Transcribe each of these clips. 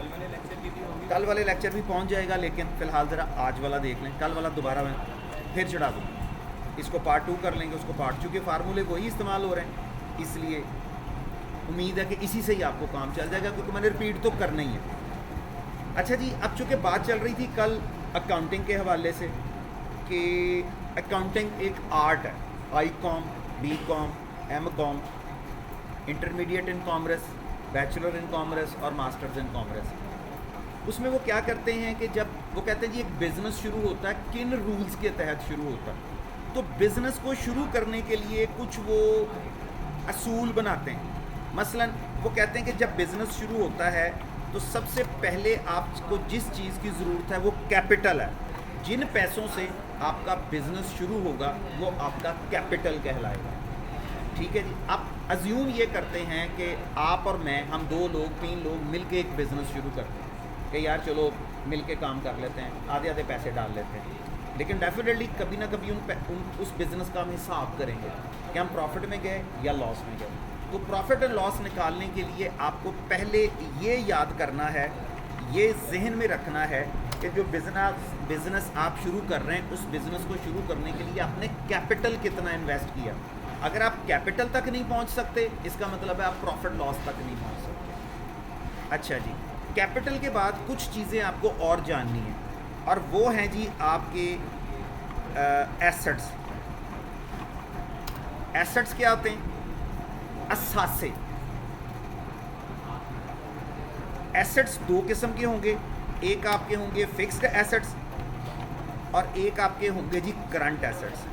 कल वाले लेक्चर भी पहुंच जाएगा, लेकिन फ़िलहाल ज़रा आज वाला देख लें, कल वाला दोबारा मैं फिर चढ़ा दूँ। इसको पार्ट 2 कर लेंगे, उसको पार्ट, चूँकि फार्मूले वही इस्तेमाल हो रहे हैं, इसलिए उम्मीद है कि इसी से ही आपको काम चल जाएगा, क्योंकि मैंने रिपीट तो करना ही है। अच्छा जी, अब चूँकि बात चल रही थी कल अकाउंटिंग के हवाले से कि अकाउंटिंग एक आर्ट है, I Com, B Com, M Com, intermediate in commerce, bachelor in commerce और मास्टर्स इन कॉमर्स। उसमें वो क्या करते हैं कि जब वो कहते हैं जी एक बिज़नेस शुरू होता है, किन रूल्स के तहत शुरू होता है, तो बिज़नेस को शुरू करने के लिए कुछ वो असूल बनाते हैं। मसलन वो कहते हैं कि जब बिज़नेस शुरू होता है तो सबसे पहले आपको जिस चीज़ की ज़रूरत है वो कैपिटल है। जिन पैसों से आपका बिज़नेस शुरू होगा वो आपका कैपिटल कहलाएगा। ठीक है जी। आप अज्यूम ये करते हैं कि आप और मैं, हम 2 लोग 3 लोग मिलके एक बिज़नेस शुरू करते हैं कि यार चलो मिलके काम कर लेते हैं, आधे आधे पैसे डाल लेते हैं, लेकिन डेफिनेटली कभी ना कभी उस बिज़नेस का हम हिसाब करेंगे कि हम प्रॉफिट में गए या लॉस में गए। तो प्रॉफिट एंड लॉस निकालने के लिए आपको पहले ये याद करना है, ये जहन में रखना है कि जो बिज़नेस आप शुरू कर रहे हैं, उस बिज़नेस को शुरू करने के लिए आपने कैपिटल कितना इन्वेस्ट किया। अगर आप कैपिटल तक नहीं पहुंच सकते, इसका मतलब है आप प्रॉफिट लॉस तक नहीं पहुंच सकते। अच्छा जी, कैपिटल के बाद कुछ चीज़ें आपको और जाननी है, और वो हैं जी आपके एसेट्स। एसेट्स क्या होते हैं? असासे। एसेट्स 2 किस्म के होंगे, एक आपके होंगे फिक्स्ड एसेट्स और एक आपके होंगे जी करंट एसेट्स।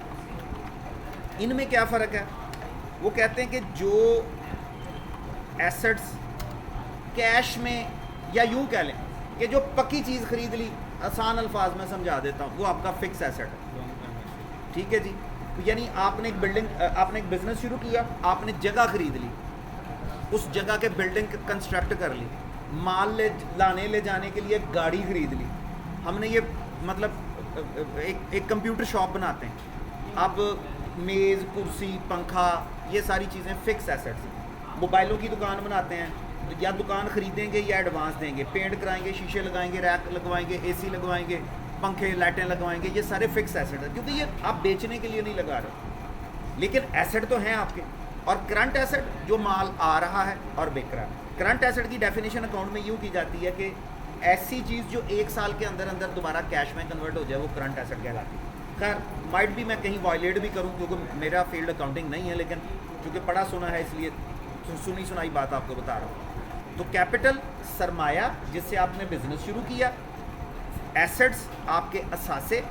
इनमें क्या फ़र्क है? वो कहते हैं कि जो एसेट्स कैश में, या यूं कह लें कि जो पक्की चीज़ खरीद ली, आसान अल्फाज में समझा देता हूँ, वो आपका फिक्स एसेट है। ठीक है जी। यानी आपने एक बिज़नेस शुरू किया, आपने जगह खरीद ली, उस जगह के बिल्डिंग कंस्ट्रक्ट कर ली, माल ले जाने के लिए गाड़ी खरीद ली, हमने ये मतलब एक कंप्यूटर शॉप बनाते हैं, अब मेज़, कुर्सी, पंखा, ये सारी चीज़ें फिक्स एसेट्स। मोबाइलों की दुकान बनाते हैं, या दुकान खरीदेंगे या एडवांस देंगे, पेंट कराएंगे, शीशे लगाएंगे, रैक लगवाएंगे, एसी लगवाएंगे, पंखे लाइटें लगवाएंगे, ये सारे फिक्स एसेट हैं, क्योंकि ये आप बेचने के लिए नहीं लगा रहे, लेकिन एसेट तो हैं आपके। और करंट एसेट जो माल आ रहा है और बिक रहा है। करंट एसेट की डेफिनेशन अकाउंट में यूँ की जाती है कि ऐसी चीज़ जो 1 साल के अंदर अंदर दोबारा कैश में कन्वर्ट हो जाए, वो करंट एसेट कहलाती है। खैर माइट भी मैं कहीं वायलेट भी करूं, क्योंकि मेरा फील्ड अकाउंटिंग नहीं है, लेकिन क्योंकि पढ़ा सुना है इसलिए सुनी सुनाई बात आपको बता रहा हूँ। तो कैपिटल सरमाया जिससे आपने बिजनेस शुरू किया, एसेट्स आपके असासे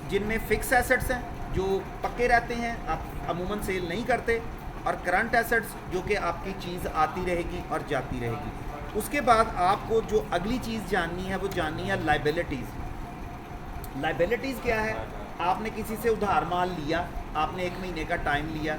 जिनमें फिक्स एसेट्स हैं जो पक्के रहते हैं, आप अमूमन सेल नहीं करते, और करंट एसेट्स जो कि आपकी चीज़ आती रहेगी और जाती रहेगी। उसके बाद आपको जो अगली चीज़ जाननी है वो जाननी है लाइबिलिटीज़। लाइबिलिटीज़ क्या है? आपने किसी से उधार माल लिया, आपने 1 महीने का टाइम लिया,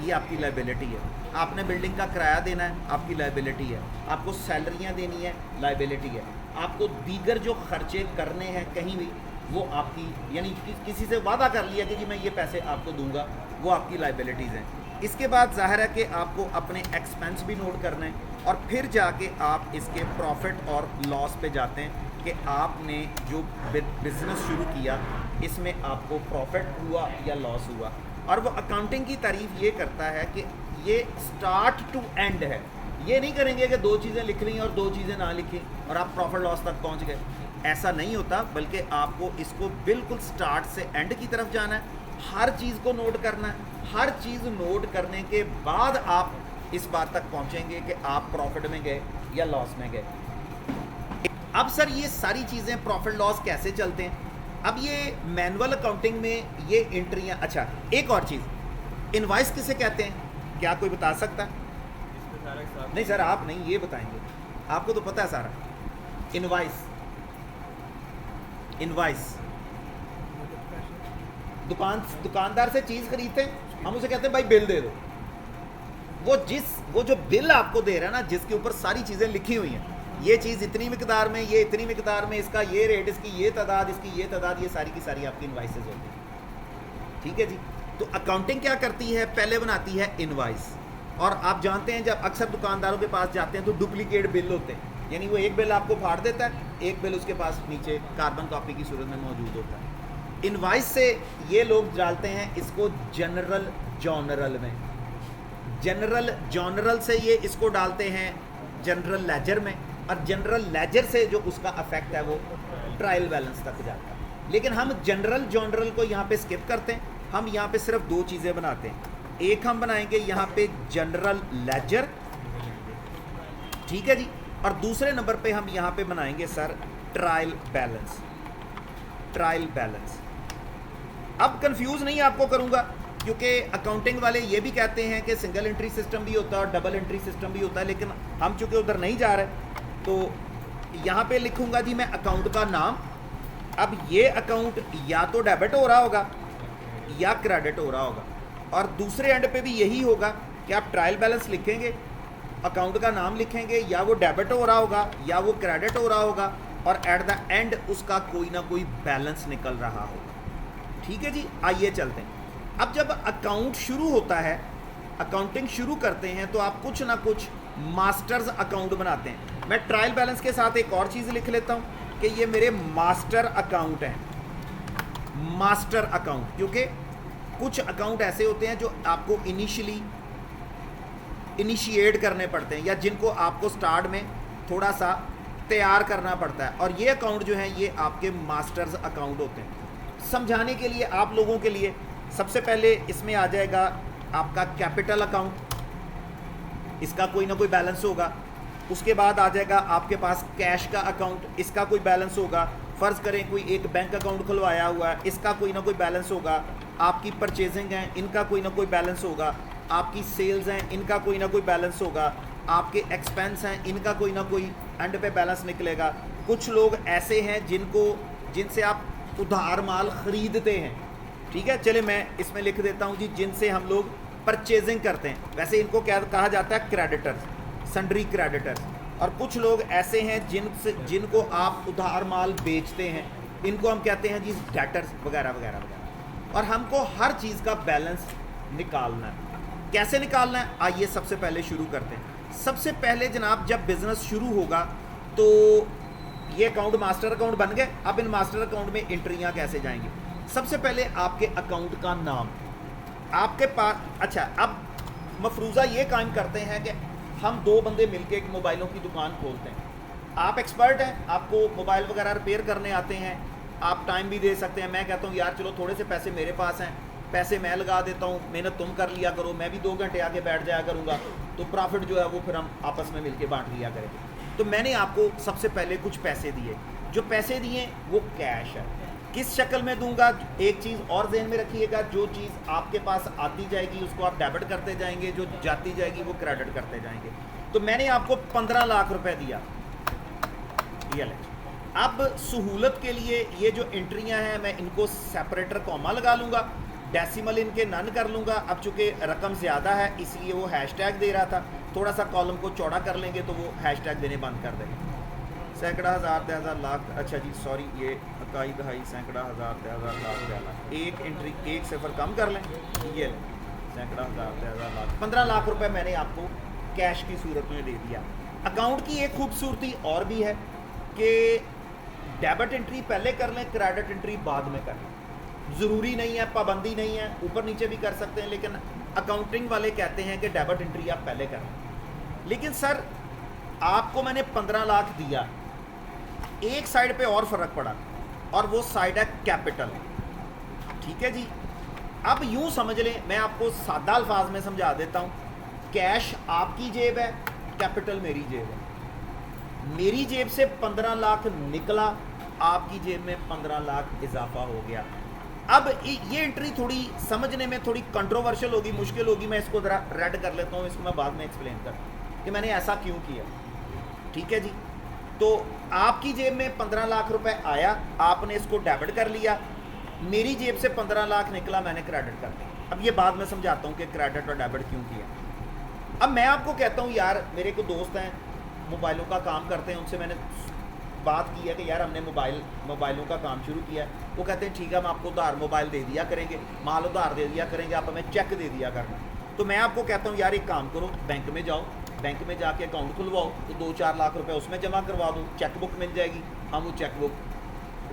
ये आपकी लाइबिलिटी है। आपने बिल्डिंग का किराया देना है, आपकी लाइबिलिटी है। आपको सैलरियाँ देनी है, लाइबिलिटी है। आपको दीगर जो खर्चे करने हैं कहीं भी, वो आपकी, यानी किसी से वादा कर लिया कि जी मैं ये पैसे आपको दूंगा, वो आपकी लाइबिलिटीज़ हैं। इसके बाद ज़ाहिर है कि आपको अपने एक्सपेंस भी नोट करना है, और फिर जाके आप इसके प्रॉफिट और लॉस पे जाते हैं कि आपने जो बिज़नेस शुरू किया इसमें आपको प्रॉफिट हुआ या लॉस हुआ। और वो अकाउंटिंग की तारीफ ये करता है कि ये स्टार्ट टू एंड है। ये नहीं करेंगे कि 2 चीज़ें लिख ली और 2 चीज़ें ना लिखी और आप प्रॉफिट लॉस तक पहुंच गए, ऐसा नहीं होता, बल्कि आपको इसको बिल्कुल स्टार्ट से एंड की तरफ जाना है, हर चीज़ को नोट करना है। हर चीज़ नोट करने के बाद आप इस बात तक पहुंचेंगे कि आप प्रॉफिट में गए या लॉस में गए। अब सर ये सारी चीज़ें प्रॉफिट लॉस कैसे चलते हैं? अब ये मैनुअल अकाउंटिंग में ये एंट्रियाँ। अच्छा, एक और चीज़, इनवॉइस किसे कहते हैं? क्या कोई बता सकता है? नहीं सर आप नहीं, ये बताएंगे, आपको तो पता है सारा। इनवॉइस, इनवॉइस दुकानदार से चीज़ खरीदते हैं, हम उसे कहते हैं भाई बिल दे दो। वो जो बिल आपको दे रहा है ना, जिसके ऊपर सारी चीज़ें लिखी हुई हैं, ये चीज़ इतनी मिकदार में, ये इतनी मिकदार में, इसका ये रेट, इसकी ये तादाद, इसकी ये तादाद, ये सारी की सारी आपकी इनवॉइसेज होती हैं। ठीक है जी। तो अकाउंटिंग क्या करती है? पहले बनाती है इनवॉइस। और आप जानते हैं जब अक्सर दुकानदारों के पास जाते हैं तो डुप्लीकेट बिल होते हैं, यानी वो एक बिल आपको फाड़ देता है, एक बिल उसके पास नीचे कार्बन कॉपी की सूरत में मौजूद होता है। इनवाइस से ये लोग डालते हैं इसको जनरल जॉनरल में, जनरल जॉनरल से ये इसको डालते हैं जनरल लेजर में, और जनरल लेजर से जो उसका अफेक्ट है वो ट्रायल बैलेंस तक जाता है। लेकिन हम जनरल जॉनरल को यहाँ पे स्किप करते हैं, हम यहाँ पे सिर्फ दो चीज़ें बनाते हैं। एक हम बनाएंगे यहाँ पे जनरल लेजर, ठीक है जी, और दूसरे नंबर पे हम यहाँ पे बनाएंगे sir trial balance, trial balance. अब कंफ्यूज नहीं आपको करूँगा, क्योंकि अकाउंटिंग वाले ये भी कहते हैं कि सिंगल एंट्री सिस्टम भी होता है और डबल एंट्री सिस्टम भी होता है, लेकिन हम चूँकि उधर नहीं जा रहे तो यहाँ पे लिखूँगा जी मैं अकाउंट का नाम। अब ये अकाउंट या तो डेबिट हो रहा होगा या क्रेडिट हो रहा होगा, और दूसरे एंड पे भी यही होगा कि आप ट्रायल बैलेंस लिखेंगे, अकाउंट का नाम लिखेंगे, या वो डेबिट हो रहा होगा या वो क्रेडिट हो रहा होगा, और एट द एंड उसका कोई ना कोई बैलेंस निकल रहा होगा। ठीक है जी, आइए चलते हैं। अब जब अकाउंट शुरू होता है, अकाउंटिंग शुरू करते हैं, तो आप कुछ ना कुछ मास्टर्स अकाउंट बनाते हैं। मैं ट्रायल बैलेंस के साथ एक और चीज़ लिख लेता हूँ कि ये मेरे मास्टर अकाउंट हैं, मास्टर अकाउंट, क्योंकि कुछ अकाउंट ऐसे होते हैं जो आपको इनिशिएट करने पड़ते हैं, या जिनको आपको स्टार्ट में थोड़ा सा तैयार करना पड़ता है, और ये अकाउंट जो हैं ये आपके मास्टर्स अकाउंट होते हैं। समझाने के लिए आप लोगों के लिए सबसे पहले इसमें आ जाएगा आपका कैपिटल अकाउंट, इसका कोई ना कोई बैलेंस होगा। उसके बाद आ जाएगा आपके पास कैश का अकाउंट, इसका कोई बैलेंस होगा। फ़र्ज़ करें कोई एक बैंक अकाउंट खुलवाया हुआ है, इसका कोई ना कोई बैलेंस होगा। आपकी परचेजिंग है, इनका कोई ना कोई बैलेंस होगा। आपकी सेल्स हैं, इनका कोई ना कोई बैलेंस होगा। आपके एक्सपेंस हैं, इनका कोई ना कोई एंड पे बैलेंस निकलेगा। कुछ लोग ऐसे हैं जिनसे आप उधार माल ख़रीदते हैं, ठीक है, चले मैं इसमें लिख देता हूँ जी, जिनसे हम लोग परचेजिंग करते हैं। वैसे इनको क्या कहा जाता है, क्रेडिटर्स, सन्ड्री क्रेडिटर्स। और कुछ लोग ऐसे हैं जिनको आप उधार माल बेचते हैं, इनको हम कहते हैं जी डेटर्स वगैरह वगैरह वगैरह। और हमको हर चीज़ का बैलेंस निकालना है। कैसे निकालना है, आइए सबसे पहले शुरू करते हैं। सबसे पहले जनाब जब बिज़नेस शुरू होगा तो ये अकाउंट मास्टर अकाउंट बन गए। अब इन मास्टर अकाउंट में एंट्रियाँ कैसे जाएंगी? सबसे पहले आपके अकाउंट का नाम आपके पास। अच्छा, अब मफरूज़ा ये काम करते हैं कि हम दो बंदे मिलके एक मोबाइलों की दुकान खोलते हैं। आप एक्सपर्ट हैं, आपको मोबाइल वगैरह रिपेयर करने आते हैं, आप टाइम भी दे सकते हैं। मैं कहता हूँ यार चलो थोड़े से पैसे मेरे पास हैं, पैसे मैं लगा देता हूँ, मेहनत तुम कर लिया करो, मैं भी 2 घंटे आगे बैठ जाया करूँगा, तो प्रॉफिट जो है वो फिर हम आपस में मिलके बांट लिया करेंगे। तो मैंने आपको सबसे पहले कुछ पैसे दिए, जो पैसे दिए वो कैश है। किस शक्ल में दूंगा, एक चीज़ और जहन में रखिएगा, जो चीज़ आपके पास आती जाएगी उसको आप डेबिट करते जाएंगे, जो जाती जाएगी वो क्रेडिट करते जाएंगे। तो मैंने आपको 15 लाख रुपए दिया, ये ले। अब सहूलत के लिए ये जो एंट्रियां हैं मैं इनको सेपरेटर कॉमा लगा लूँगा, डेसिमल इनके नन कर लूँगा। अब चूँकि रकम ज़्यादा है इसलिए वो हैशटैग दे रहा था, थोड़ा सा कॉलम को चौड़ा कर लेंगे तो वो हैशटैग देने बंद कर देंगे। सैकड़ा, हज़ार, 10,000, लाख, अच्छा जी सॉरी, ये इकाई दहाई, सैकड़ा, हज़ार, 10,000, लाख, 10 लाख। एक एंट्री एक सिफर कम कर लें, ये सैकड़ा, हज़ार, 10,000, लाख, 15 लाख रुपए मैंने आपको कैश की सूरत में दे दिया। अकाउंट की एक खूबसूरती और भी है कि डेबिट एंट्री पहले कर लें, क्रेडिट एंट्री बाद में कर लें। ज़रूरी नहीं है, पाबंदी नहीं है, ऊपर नीचे भी कर सकते हैं, लेकिन अकाउंटिंग वाले कहते हैं कि डेबिट एंट्री आप पहले करें। लेकिन सर आपको मैंने 15 लाख दिया, एक साइड पे और फ़र्क पड़ा, और वो साइड है कैपिटल, ठीक है जी। अब यूं समझ लें, मैं आपको सादा अल्फाज में समझा देता हूं, कैश आपकी जेब है, कैपिटल मेरी जेब है। मेरी जेब से 15 लाख निकला, आपकी जेब में 15 लाख इजाफा हो गया। अब ये एंट्री थोड़ी समझने में थोड़ी कंट्रोवर्शियल होगी, मुश्किल होगी, मैं इसको ज़रा रेड कर लेता हूँ, इसको मैं बाद में एक्सप्लेन कर कि मैंने ऐसा क्यों किया, ठीक है जी। तो आपकी जेब में 15 लाख रुपए आया, आपने इसको डेबिट कर लिया, मेरी जेब से 15 लाख निकला, मैंने क्रेडिट कर दिया। अब ये बाद में समझाता हूँ कि क्रेडिट और डेबिट क्यों किया। अब मैं आपको कहता हूँ यार मेरे को दोस्त हैं मोबाइलों का काम करते हैं, उनसे मैंने बात की है कि यार हमने मोबाइलों का काम शुरू किया है। वो कहते हैं ठीक है, हम आपको उधार मोबाइल दे दिया करेंगे, माल उधार दे दिया करेंगे, आप हमें चेक दे दिया करना। तो मैं आपको कहता हूँ यार एक काम करो, बैंक में जाओ, बैंक में जाके अकाउंट खुलवाओ, तो 2-4 लाख रुपए उसमें जमा करवा दो, चेक बुक मिल जाएगी, हम वो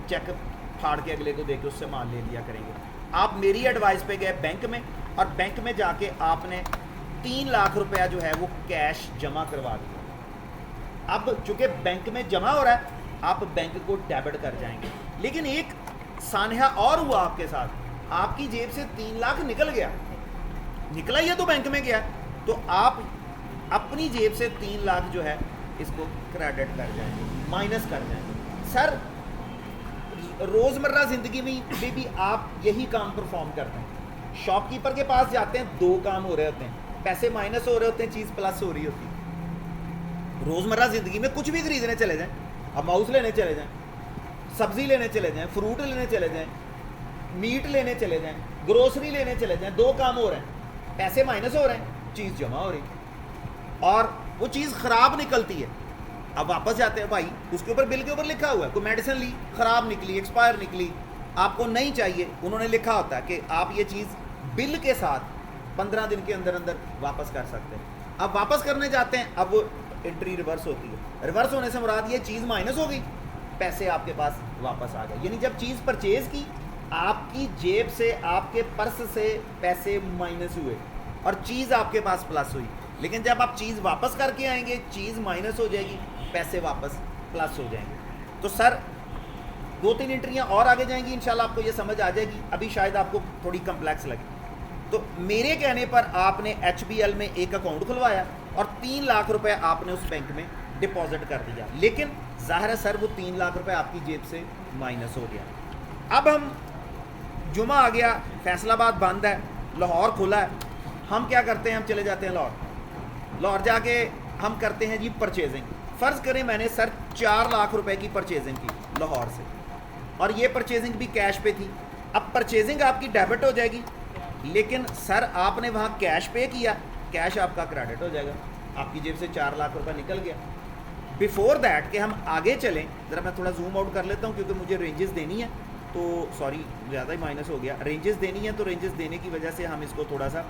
चेक फाड़ के अगले को दे के उससे माल ले लिया करेंगे। आप मेरी एडवाइस पे गए बैंक में, और बैंक में जाके आपने 3 लाख रुपया जो है वो कैश जमा करवा दिया। अब चूंकि बैंक में जमा हो रहा है, आप बैंक को डेबिट कर जाएंगे। लेकिन एक सानहा और हुआ आपके साथ, आपकी जेब से 3 लाख निकल गया, निकला ही है तो बैंक में गया, तो आप अपनी जेब से 3 लाख जो है इसको क्रेडिट कर जाएंगे, माइनस कर जाएंगे। सर रोज़मर्रा ज़िंदगी में भी आप यही काम परफॉर्म करते हैं। शॉपकीपर के पास जाते हैं, 2 काम हो रहे होते हैं, पैसे माइनस हो रहे होते हैं, चीज़ प्लस हो रही होती है। रोज़मर्रा ज़िंदगी में कुछ भी खरीदने चले जाएं, अब माउस लेने चले जाएं, सब्ज़ी लेने चले जाएं, फ्रूट लेने चले जाएं, मीट लेने चले जाएं, ग्रोसरी लेने चले जाएं, 2 काम हो रहे हैं, पैसे माइनस हो रहे हैं, चीज़ जमा हो रही, और वो चीज़ ख़राब निकलती है। अब वापस जाते हैं भाई, उसके ऊपर बिल के ऊपर लिखा हुआ है, कोई मेडिसिन ली, ख़राब निकली, एक्सपायर निकली, आपको नहीं चाहिए, उन्होंने लिखा होता है कि आप ये चीज़ बिल के साथ 15 दिन के अंदर अंदर वापस कर सकते हैं। अब वापस करने जाते हैं, अब एंट्री रिवर्स होती है। रिवर्स होने से मुराद ये चीज़ माइनस हो गई, पैसे आपके पास वापस आ गए। यानी जब चीज़ परचेज़ की, आपकी जेब से, आपके पर्स से पैसे माइनस हुए और चीज़ आपके पास प्लस हुई। लेकिन जब आप चीज़ वापस करके आएंगे, चीज़ माइनस हो जाएगी, पैसे वापस प्लस हो जाएंगे। तो सर 2-3 एंट्रियाँ और आगे जाएंगी, इंशाल्लाह आपको ये समझ आ जाएगी। अभी शायद आपको थोड़ी कम्प्लेक्स लगे। तो मेरे कहने पर आपने HBL में एक अकाउंट खुलवाया और 3 लाख रुपए आपने उस बैंक में डिपॉजिट कर दिया, लेकिन ज़ाहिर है सर वो 3 लाख रुपए आपकी जेब से माइनस हो गया। अब हम जुमा आ गया, फैसलाबाद बंद है, लाहौर खुला है, हम क्या करते हैं, हम चले जाते हैं लाहौर जाके हम करते हैं जी परचेजिंग। फ़र्ज़ करें मैंने सर 4 लाख रुपए की परचेजिंग की लाहौर से, और ये परचेजिंग भी कैश पे थी। अब परचेजिंग आपकी डेबिट हो जाएगी, लेकिन सर आपने वहाँ कैश पे किया, कैश आपका क्रेडिट हो जाएगा, आपकी जेब से 4 लाख रुपए निकल गया। बिफोर दैट कि हम आगे चलें, ज़रा मैं थोड़ा जूम आउट कर लेता हूँ क्योंकि मुझे रेंजेस देनी है, तो सॉरी ज़्यादा ही माइनस हो गया। रेंजेस देनी है, तो रेंजेस देने की वजह से हम इसको थोड़ा सा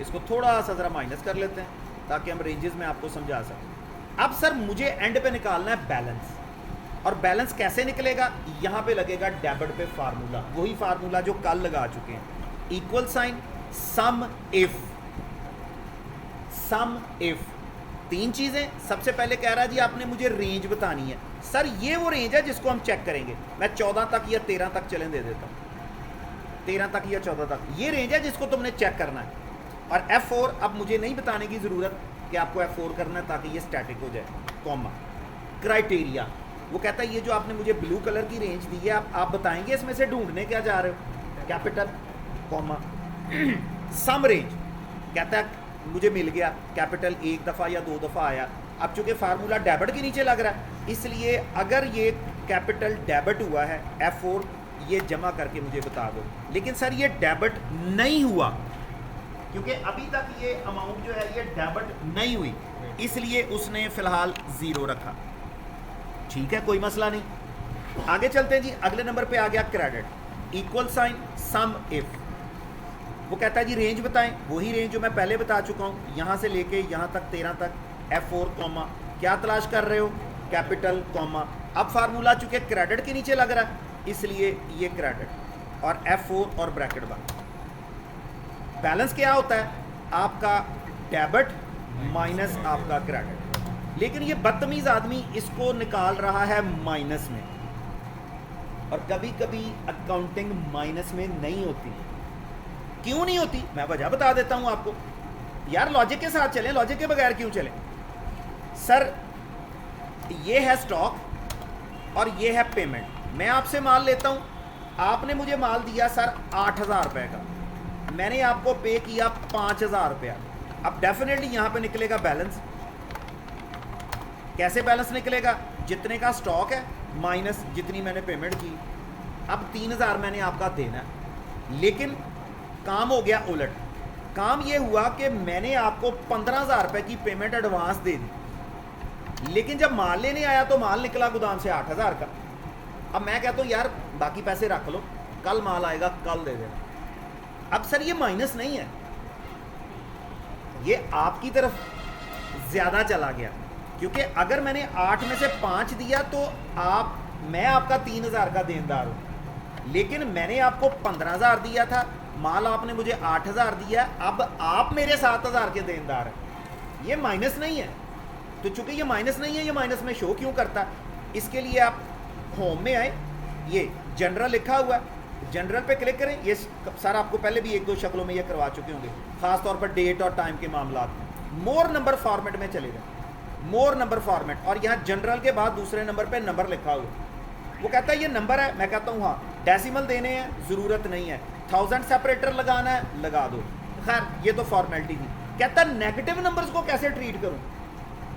इसको थोड़ा सा ज़रा माइनस कर लेते हैं ताकि हम रेंजेस में आपको समझा सकें। अब सर मुझे एंड पे निकालना है बैलेंस, और बैलेंस कैसे निकलेगा, यहाँ पे लगेगा डेबिट पे फार्मूला, वही फार्मूला जो कल लगा चुके हैं, इक्वल साइन सम इफ 3 चीज़ें। सबसे पहले कह रहा है जी आपने मुझे रेंज बतानी है। सर ये वो रेंज है जिसको हम चेक करेंगे, मैं 14 तक या 13 तक चलें दे देता हूँ, 13 तक या 14 तक, ये रेंज है जिसको तुमने चेक करना है। और F4 अब मुझे नहीं बताने की ज़रूरत कि आपको F4 करना है ताकि ये स्टैटिक हो जाए, कॉमा क्राइटेरिया। वो कहता है ये जो आपने मुझे ब्लू कलर की रेंज दी है, आप बताएंगे इसमें से ढूंढने क्या जा रहे हो, कैपिटल कॉमा सम रेंज। कहता है मुझे मिल गया, कैपिटल 1 दफ़ा या 2 दफ़ा आया। अब चूंकि फार्मूला डेबिट के नीचे लग रहा है, इसलिए अगर ये कैपिटल डेबिट हुआ है F4 ये जमा करके मुझे बता दो। लेकिन सर ये डेबिट नहीं हुआ क्योंकि अभी तक ये अमाउंट जो है ये डेबिट नहीं हुई, इसलिए उसने फ़िलहाल 0 रखा। ठीक है, कोई मसला नहीं। आगे चलते हैं जी, अगले नंबर पे आ गया credit, equal sign sum if. वो कहता है जी रेंज बताएं, वही रेंज जो मैं पहले बता चुका हूँ, यहाँ से लेके यहाँ तक 13 तक, F4 कॉमा क्या तलाश कर रहे हो, कैपिटल कॉमा। अब फार्मूला चूँकि क्रेडिट के नीचे लग रहा है इसलिए ये क्रेडिट और F4 और ब्रैकेट बंद। बैलेंस क्या होता है आपका, डेबिट माइनस आपका क्रेडिट। लेकिन ये बदतमीज आदमी इसको निकाल रहा है माइनस में, और कभी कभी अकाउंटिंग माइनस में नहीं होती। क्यों नहीं होती, मैं वजह बता देता हूं आपको। यार लॉजिक के साथ चलें, लॉजिक के बगैर क्यों चलें। सर ये है स्टॉक और ये है पेमेंट। मैं आपसे माल लेता हूं, आपने मुझे माल दिया सर 8,000 रुपए का, मैंने आपको पे किया 5,000 रुपया। अब डेफिनेटली यहां पे निकलेगा बैलेंस। कैसे बैलेंस निकलेगा, जितने का स्टॉक है माइनस जितनी मैंने पेमेंट की। अब 3,000 मैंने आपका देना है, लेकिन काम हो गया उलट। काम ये हुआ कि मैंने आपको 15,000 रुपये की पेमेंट एडवांस दे दी, लेकिन जब माल लेने आया तो माल निकला गोदाम से 8,000 का। अब मैं कहता हूँ यार बाकी पैसे रख लो, कल माल आएगा कल दे देना। अब सर ये माइनस नहीं है, ये आपकी तरफ ज्यादा चला गया, क्योंकि अगर मैंने 8 में से 5 दिया तो मैं आपका 3000 का देनदार हूं, लेकिन मैंने आपको 15000 दिया था, माल आपने मुझे 8000 दिया, अब आप मेरे 7000 के देनदार हैं। ये माइनस नहीं है। तो चूंकि ये माइनस नहीं है, ये माइनस में शो क्यों करता है? इसके लिए आप होम में आए, ये जनरल लिखा हुआ है, जनरल पे क्लिक करें। ये सर आपको पहले भी 1-2 शक्लों में ये करवा चुके होंगे, खास तौर पर डेट और टाइम के मामला में। मोर नंबर फॉर्मेट में चले जाए, मोर नंबर फॉर्मेट, और यहाँ जनरल के बाद दूसरे नंबर पे नंबर लिखा हुआ है। वो कहता है ये नंबर है, मैं कहता हूँ हाँ। डेसिमल देने हैं, ज़रूरत नहीं है। 1000 सेपरेटर लगाना है, लगा दो। खैर ये तो फॉर्मेलिटी थी। कहता है नेगेटिव नंबर्स को कैसे ट्रीट करूँ?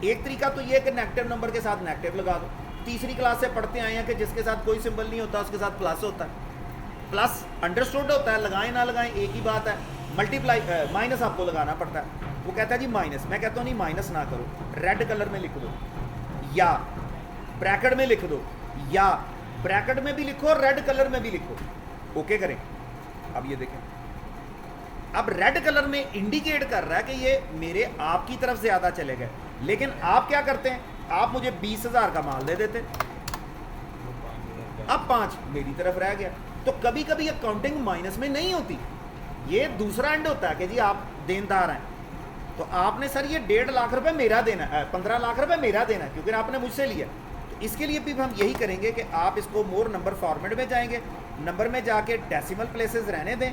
एक तरीका तो ये है कि नेगेटिव नंबर के साथ नेगेटिव लगा दो। तीसरी क्लास से पढ़ते आए हैं कि जिसके साथ कोई सिंबल नहीं होता उसके साथ प्लस होता है। प्लस अंडरस्टूड होता है, लगाएं ना लगाएं एक ही बात है। मल्टीप्लाई माइनस आपको लगाना पड़ता है। वो कहता है जी माइनस, मैं कहता हूँ नहीं माइनस ना करो, रेड कलर में लिख दो, या ब्रैकेट में लिख दो, या ब्रैकेट में भी लिखो, रेड कलर में भी लिखो। ओके करें। अब ये देखें, अब रेड कलर में इंडिकेट कर रहा है कि ये मेरे आपकी तरफ ज़्यादा चले गए, लेकिन आप क्या करते हैं, आप मुझे 20,000 का माल दे देते, अब 5 मेरी तरफ रह गया। तो कभी कभी अकाउंटिंग माइनस में नहीं होती, ये दूसरा एंड होता है कि जी आप देनदार हैं, तो आपने सर ये 1.5 लाख रुपए मेरा देना है, 15 लाख रुपए मेरा देना है, क्योंकि आपने मुझसे लिया। तो इसके लिए भी हम यही करेंगे कि आप इसको मोर नंबर फॉर्मेट में जाएंगे, नंबर में जाके डेसिमल प्लेसेस रहने दें,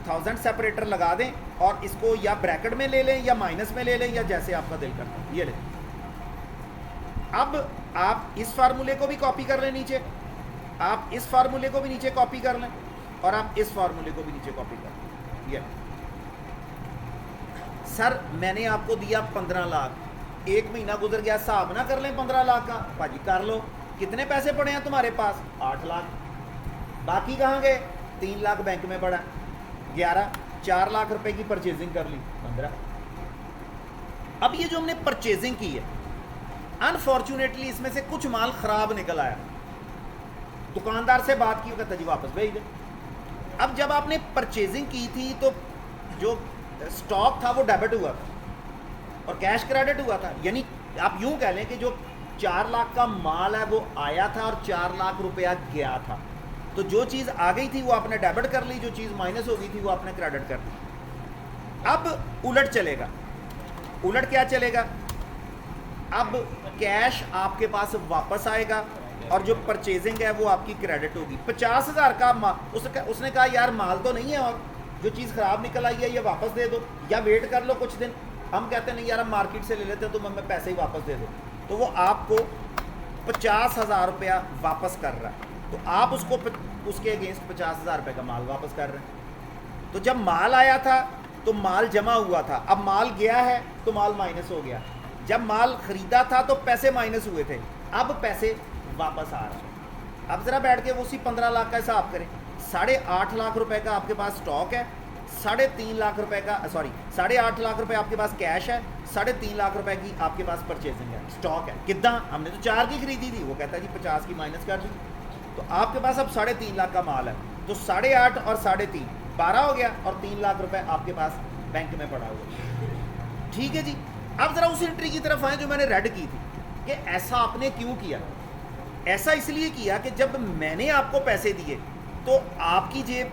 1000 सेपरेटर लगा दें, और इसको या ब्रैकेट में ले लें या माइनस में ले लें, या जैसे आपका दिल करता है ये लें। अब आप इस फार्मूले को भी कॉपी कर लें नीचे, आप इस फार्मूले को भी नीचे कॉपी कर लें, और आप इस फार्मूले को भी नीचे कॉपी कर लें। ये सर मैंने आपको दिया 15 लाख, 1 महीना गुजर गया, हिसाब ना कर लें 15 लाख का? भाजी कर लो। कितने पैसे पड़े हैं तुम्हारे पास? 8 लाख। बाकी कहाँ गए? 3 लाख बैंक में पड़ा, 11, 4 लाख रुपए की परचेजिंग कर ली, 15। अब ये जो हमने परचेजिंग की है, अनफॉर्चुनेटली इसमें से कुछ माल खराब निकल आया, दुकानदार से बात की, कहता जी वापस भेज दे। अब जब आपने परचेजिंग की थी तो जो स्टॉक था वो डेबिट हुआ था और कैश क्रेडिट हुआ था, यानी आप यूं कह लें कि जो 4 लाख का माल है वो आया था और 4 लाख रुपया गया था। तो जो चीज़ आ गई थी वो आपने डेबिट कर ली, जो चीज़ माइनस हो गई थी वो आपने क्रेडिट कर ली। अब उलट चलेगा, उलट क्या चलेगा? अब कैश आपके पास वापस आएगा और जो परचेजिंग है वो आपकी क्रेडिट होगी। 50,000 का माल, उसने कहा यार माल तो नहीं है और जो चीज़ ख़राब निकल आई है ये वापस दे दो या वेट कर लो कुछ दिन। हम कहते हैं नहीं यार हम मार्केट से ले लेते हैं, तो हमें पैसे ही वापस दे दो। तो वो आपको 50,000 रुपया वापस कर रहा है, तो आप उसके अगेंस्ट 50,000 रुपये का माल वापस कर रहे हैं। तो जब माल आया था तो माल जमा हुआ था, अब माल गया है तो माल माइनस हो गया। जब माल ख़रीदा था तो पैसे माइनस हुए थे, अब पैसे वापस आ रहे हैं। अब ज़रा बैठ के वो उसी 15 लाख का हिसाब करें। 8.5 लाख रुपए का आपके पास स्टॉक है, 3.5 लाख रुपए का 8.5 लाख रुपए आपके पास कैश है, 3.5 लाख रुपए की आपके पास परचेजिंग है, स्टॉक है। कितना? हमने तो 4 की खरीदी थी। वो कहता है जी 50 की माइनस कर दी, तो आपके पास अब 3.5 लाख का माल है, तो 8.5 और 3.5 12 हो गया, और 3 लाख रुपए आपके पास बैंक में पड़ा हुआ। ठीक है जी। अब ज़रा उस एंट्री की तरफ आए जो मैंने रेड की थी, कि ऐसा आपने क्यों किया। ऐसा इसलिए किया कि जब मैंने आपको पैसे दिए तो आपकी जेब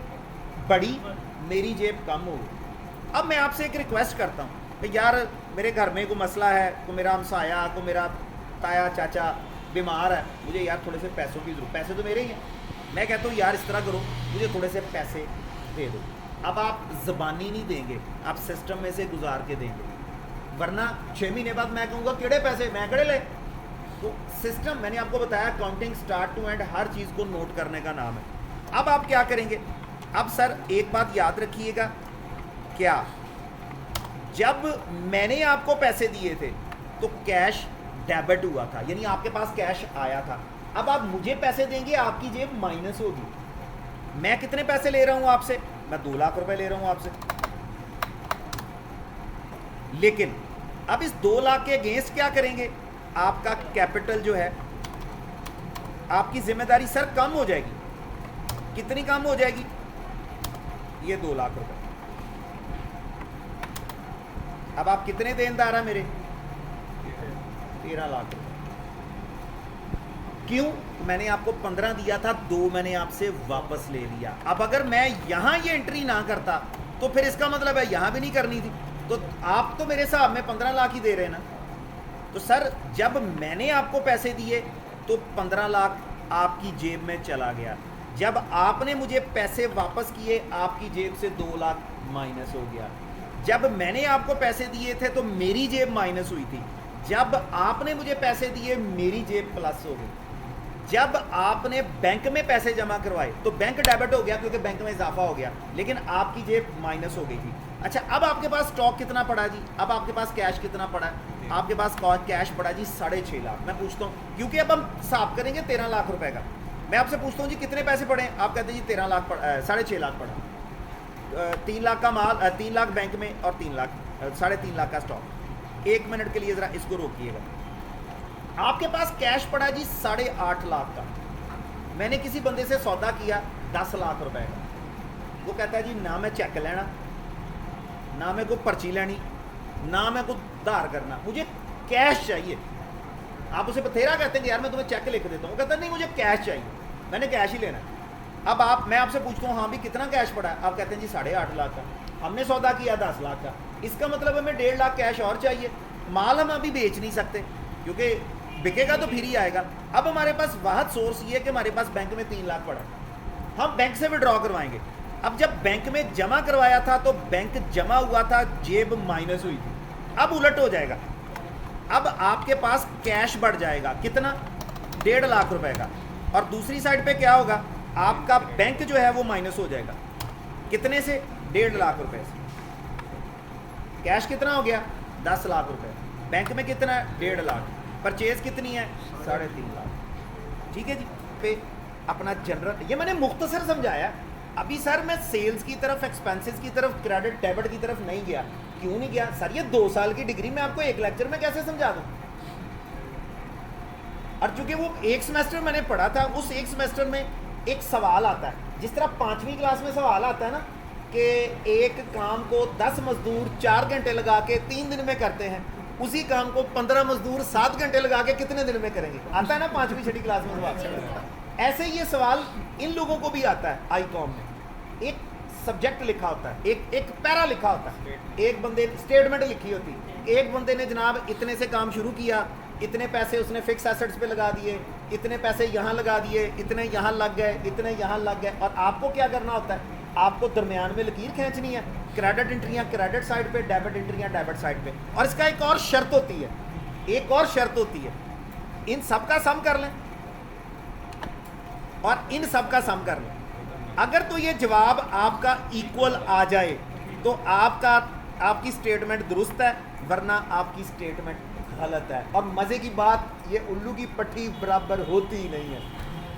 बड़ी, मेरी जेब कम हो गई। अब मैं आपसे एक रिक्वेस्ट करता हूँ कि यार मेरे घर में कोई मसला है, को मेरा हमसाया, को मेरा ताया चाचा बीमार है, मुझे यार थोड़े से पैसों की ज़रूरत, पैसे तो मेरे ही हैं। मैं कहता हूँ यार इस तरह करो, मुझे थोड़े से पैसे दे दो। अब आप ज़बानी नहीं देंगे, आप सिस्टम में से गुजार के देंगे, वरना 6 महीने बाद मैं कहूँगा केड़े पैसे, मैं केड़े ले। तो सिस्टम, मैंने आपको बताया अकाउंटिंग स्टार्ट टू एंड हर चीज़ को नोट करने का नाम है। अब आप क्या करेंगे? अब सर एक बात याद रखिएगा, क्या जब मैंने आपको पैसे दिए थे तो कैश डेबिट हुआ था, यानी आपके पास कैश आया था। अब आप मुझे पैसे देंगे, आपकी जेब माइनस होगी। मैं कितने पैसे ले रहा हूं आपसे? मैं 2 लाख रुपए ले रहा हूं आपसे। लेकिन अब इस 2 लाख के अगेंस्ट क्या करेंगे? आपका कैपिटल जो है, आपकी जिम्मेदारी सर कम हो जाएगी। कितनी कम हो जाएगी? ये 2 लाख रुपए। अब आप कितने देनदार हैं मेरे? 13 लाख। क्यों? मैंने आपको 15 दिया था, 2 मैंने आपसे वापस ले लिया। अब अगर मैं यहां ये एंट्री ना करता तो फिर इसका मतलब है यहां भी नहीं करनी थी। तो आप तो मेरे हिसाब में 15 लाख ही दे रहे हैं ना। तो सर जब मैंने आपको पैसे दिए तो 15 लाख आपकी जेब में चला गया। जब आपने मुझे पैसे वापस किए आपकी जेब से 2 लाख माइनस हो गया। जब मैंने आपको पैसे दिए थे तो मेरी जेब माइनस हुई थी। जब आपने मुझे पैसे दिए मेरी जेब प्लस हो गई। जब आपने बैंक में पैसे जमा करवाए तो बैंक डेबिट हो गया क्योंकि बैंक में इजाफा हो गया, लेकिन आपकी जेब माइनस हो गई थी। अच्छा, अब आपके पास स्टॉक कितना पड़ा जी? अब आपके पास कैश कितना पड़ा है? आपके पास कैश पड़ा जी 6.5 लाख। मैं पूछता हूँ, क्योंकि अब हम हिसाब करेंगे 13 लाख रुपए का। मैं आपसे पूछता हूँ जी कितने पैसे पड़े? आप कहते हैं जी 13 लाख 6.5 लाख पड़ा। 3 लाख का माल, 3 लाख बैंक में और 3 लाख 3.5 लाख का स्टॉक। 1 मिनट के लिए जरा इसको रोकिएगा। आपके पास कैश पड़ा जी 8.5 लाख का। मैंने किसी बंदे से सौदा किया 10 लाख रुपए का। वो कहता है जी ना मैं चेक लेना, ना मैं कोई पर्ची लेनी, ना मैं कोई उधार करना, मुझे कैश चाहिए। आप उसे बथेरा कहते हैं कि यार मैं तुम्हें चेक लिख देता हूँ। वो कहता है नहीं मुझे कैश चाहिए, मैंने कैश ही लेना है। अब मैं आपसे पूछता हूँ हाँ भी कितना कैश पड़ा है? आप कहते हैं जी 8.5 लाख का। हमने सौदा किया 10 लाख का। इसका मतलब हमें 1.5 लाख कैश और चाहिए। माल हम अभी बेच नहीं सकते क्योंकि बिकेगा तो फिर ही आएगा। अब हमारे पास वाहद सोर्स ये है कि हमारे पास बैंक में 3 लाख पड़ा है, हम बैंक से विड्रॉ करवाएंगे। अब जब बैंक में जमा करवाया था तो बैंक जमा हुआ था, जेब माइनस हुई थी। अब उलट हो जाएगा, अब आपके पास कैश बढ़ जाएगा कितना? 1.5 लाख रुपए का। और दूसरी साइड पे क्या होगा? आपका बैंक जो है वो माइनस हो जाएगा। कितने से? 1.5 लाख रुपए से। कैश कितना हो गया? 10 लाख रुपए। बैंक में कितना है? 1.5 लाख। परचेज कितनी है? 3.5 लाख। ठीक है जी। पे अपना जनरल, ये मैंने मुख्तसर समझाया। अभी सर मैं सेल्स की तरफ, एक्सपेंसेस की तरफ, क्रेडिट डेबिट की तरफ नहीं गया। क्यों नहीं गया सर? ये 2 साल की डिग्री मैं आपको 1 लेक्चर में कैसे समझा दूं? और चूंकि वो 1 सेमेस्टर मैंने पढ़ा था, उस 1 सेमेस्टर में एक सवाल आता है, जिस तरह 5वीं क्लास में सवाल आता है ना कि एक काम को 10 मजदूर 4 घंटे लगा के 3 दिन में करते हैं, उसी काम को 15 मजदूर 7 घंटे लगा के कितने दिन में करेंगे? आता है ना 5वीं 6वीं क्लास में सवाल। ऐसे ही ये सवाल इन लोगों को भी आता है। आईकॉम में एक सब्जेक्ट लिखा होता है, एक पैरा लिखा होता है, एक बंदे स्टेटमेंट लिखी होती है। एक बंदे ने जनाब इतने से काम शुरू किया, इतने पैसे उसने फिक्स एसेट्स पे लगा दिए, इतने पैसे यहाँ लगा दिए, इतने यहाँ लग गए, इतने यहाँ लग गए। और आपको क्या करना होता है? आपको दरमियान में लकीर खींचनी है। क्रेडिट एंट्रियाँ क्रेडिट साइड पे, डेबिट एंट्रियाँ डेबिट साइड पे। और इसका एक और शर्त होती है, एक और शर्त होती है, इन सब का सम कर लें और इन सब का सम कर लें। अगर तो ये जवाब आपका इक्वल आ जाए तो आपकी स्टेटमेंट दुरुस्त है, वरना आपकी स्टेटमेंट गलत है। और मजे की बात, ये उल्लू की पट्टी बराबर होती ही नहीं है।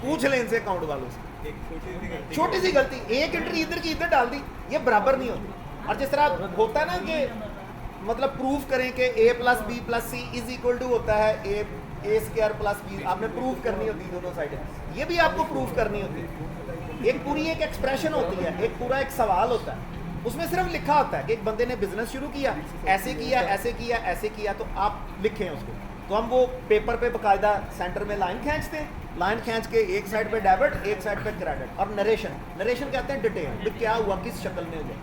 पूछ लें इनसे, अकाउंट वालों से। छोटी सी गलती, एक एंट्री इधर की इधर डाल दी, ये बराबर नहीं होती। और जिस तरह होता है ना कि मतलब प्रूफ करें कि a + b + c is equal to होता है a² + b, आपने प्रूफ करनी होती है दोनों साइडें, ये भी आपको प्रूफ करनी होती है। एक पूरी एक एक्सप्रेशन होती है, एक पूरा एक सवाल होता है, उसमें सिर्फ लिखा होता है कि एक बंदे ने बिजनेस शुरू किया, ऐसे किया, ऐसे किया, ऐसे किया, तो आप लिखें उसको। तो हम वो पेपर पे बाकायदा सेंटर में लाइन खींचते हैं, लाइन खींच के एक साइड पे डेबिट, एक साइड पे क्रेडिट। और नरेशन कहते हैं डिटेल, क्या हुआ, किस शक्ल में हुआ,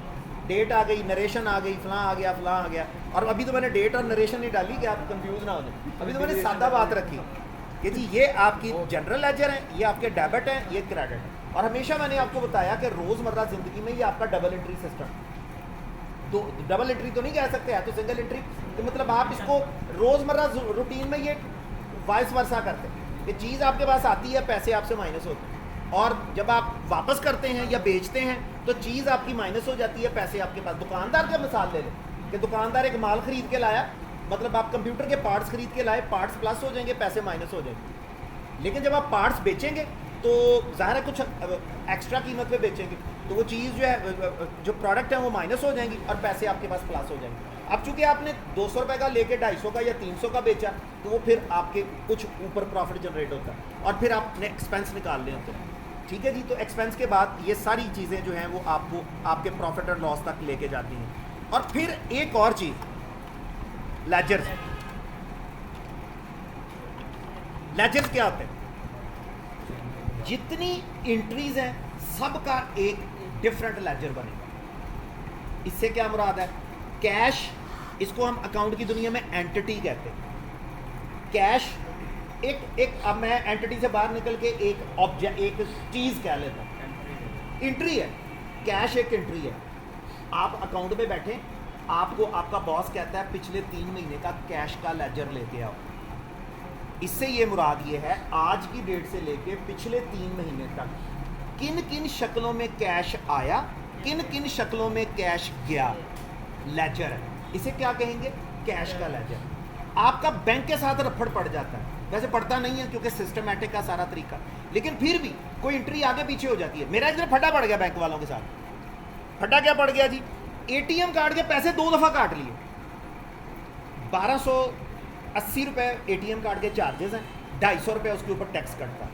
डेट आ गई, नरेशन आ गई, फलां आ गया, फलां आ गया। और अभी तो मैंने डेट और नरेशन नहीं डाली कि आप कंफ्यूज ना हो जाए, अभी तो मैंने सादा बात रखी कि जी ये आपकी जनरल लेजर है, ये आपके डेबिट है, ये क्रेडिट है। और हमेशा मैंने आपको बताया कि रोज़मर्रा ज़िंदगी में ये आपका डबल एंट्री सिस्टम, तो डबल एंट्री तो नहीं कह सकते, है तो सिंगल एंट्री। तो मतलब आप इसको रोज़मर्रा रूटीन में ये वाइस वर्सा करते हैं कि चीज़ आपके पास आती है, पैसे आपसे माइनस होते हैं, और जब आप वापस करते हैं या बेचते हैं तो चीज़ आपकी माइनस हो जाती है, पैसे आपके पास। दुकानदार का मिसाल ले लें कि दुकानदार एक माल खरीद के लाया, मतलब आप कंप्यूटर के पार्ट्स खरीद के लाए, पार्ट्स प्लस हो जाएंगे, पैसे माइनस हो जाएंगे। लेकिन जब आप पार्ट्स बेचेंगे तो ज़ाहिर है कुछ एक्स्ट्रा कीमत पे बेचेंगे, तो वो चीज़ जो है, जो प्रोडक्ट है वो माइनस हो जाएंगी और पैसे आपके पास प्लस हो जाएंगे। अब चूंकि आपने 200 रुपये का लेके 250 का या 300 का बेचा, तो वो फिर आपके कुछ ऊपर प्रॉफिट जनरेट होता है और फिर आपने एक्सपेंस निकालने होते हैं। ठीक है जी, तो एक्सपेंस के बाद ये सारी चीज़ें जो हैं वो आपको आपके प्रॉफिट और लॉस तक लेके जाती हैं। और फिर एक और चीज़ लेजर्स। लेजर्स क्या होते हैं? जितनी एंट्रीज हैं सबका एक डिफरेंट लेजर बनेगा। इससे क्या मुराद है? कैश, इसको हम अकाउंट की दुनिया में एंटिटी कहते हैं। कैश एक अब मैं एंटिटी से बाहर निकल के एक ऑब्जेक्ट, एक चीज कह लेता हूं, एंट्री है। कैश एक एंट्री है। आप अकाउंट में बैठे, आपको आपका बॉस कहता है पिछले 3 महीने का कैश का लेजर लेके आओ। इससे ये मुराद ये है आज की डेट से लेके पिछले 3 महीने तक किन किन शक्लों में कैश आया, किन किन शक्लों में कैश गया, लेजर है। इसे क्या कहेंगे? कैश का लेजर। आपका बैंक के साथ रफड़ पड़ जाता है, वैसे पड़ता नहीं है क्योंकि सिस्टमैटिक का सारा तरीका, लेकिन फिर भी कोई एंट्री आगे पीछे हो जाती है। मेरा इधर फटा पड़ गया बैंक वालों के साथ। फटा क्या पड़ गया जी? एटीएम कार्ड के पैसे 2 दफा काट लिए। 1280 रुपए एटीएम कार्ड के चार्जेस हैं, 250 रुपये उसके ऊपर टैक्स कटता है,